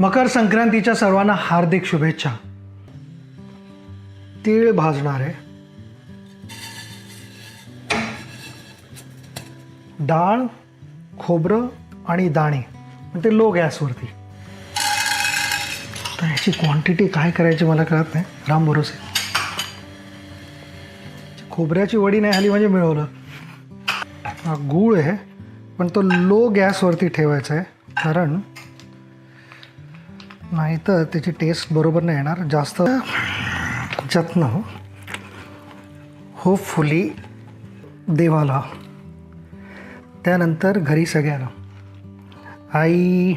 मकर संक्रांतीच्या सर्वांना हार्दिक शुभेच्छा. तीळ भाजणारे, डाळ, खोबरं आणि दाणे ते लो गॅसवरती. तर ह्याची क्वांटिटी काय करायची मला कळत नाही. राम भरोसे. खोबऱ्याची वडी नाही आली म्हणजे मिळवलं. हा गूळ आहे पण तो लो गॅसवरती ठेवायचा आहे, कारण नाहीतर त्याची टेस्ट बरोबर नाही येणार. जास्त जत्न होपफुली देवाला, त्यानंतर घरी सगळ्यांना, आई,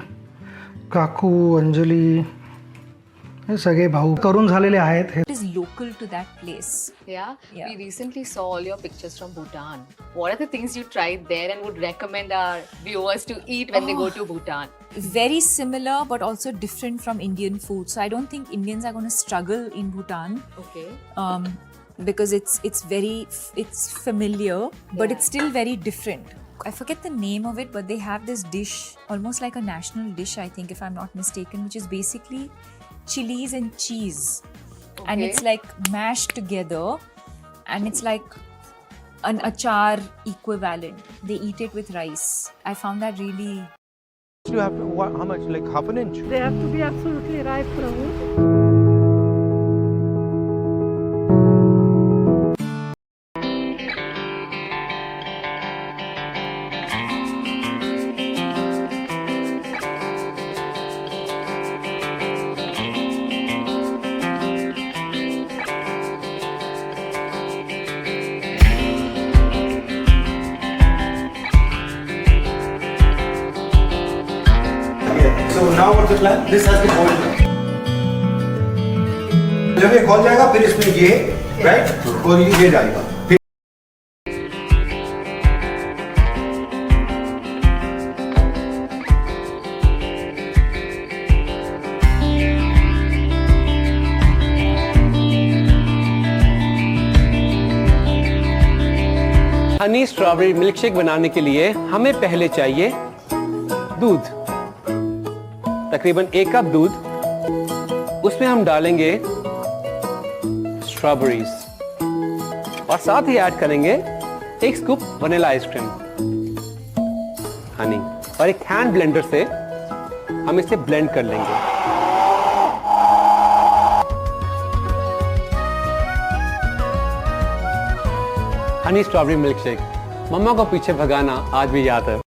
काकू, अंजली, हे सगळे भाऊ करून झालेले आहेत. It is local to that place. Yeah? Yeah. We recently saw all your pictures from Bhutan. What are the things you tried there and would recommend our viewers to eat when they go to Bhutan? Very similar but also different from Indian food. So I don't think Indians are going to struggle in Bhutan. Okay. Because it's familiar, but Yeah. it's still very different. I forget the name of it, but they have this dish, almost like a national dish, I think, if I'm not mistaken, which is basically chilies and cheese. And Okay. it's like mashed together, and it's like an achar equivalent. They eat it with rice. I found that really... You have how much? Like half an inch? They have to be absolutely ripe fruit. So now what's the plan? This has to boil. जब ये खोल जाएगा फिर इसमें ये right और ये डालेगा. हनी स्ट्रॉबेरी मिल्कशेक बनाने के लिए हमें पहले चाहिए दूध, तकरीबन 1 कप दूध. उसमें हम डालेंगे स्ट्रॉबेरीज और साथ ही ऐड करेंगे 1 स्कूप वनीला आइसक्रीम, हनी, और एक हैंड ब्लेंडर से हम इसे ब्लेंड कर लेंगे. हनी स्ट्रॉबेरी मिल्कशेक, मम्मा को पीछे भगाना आज भी याद है.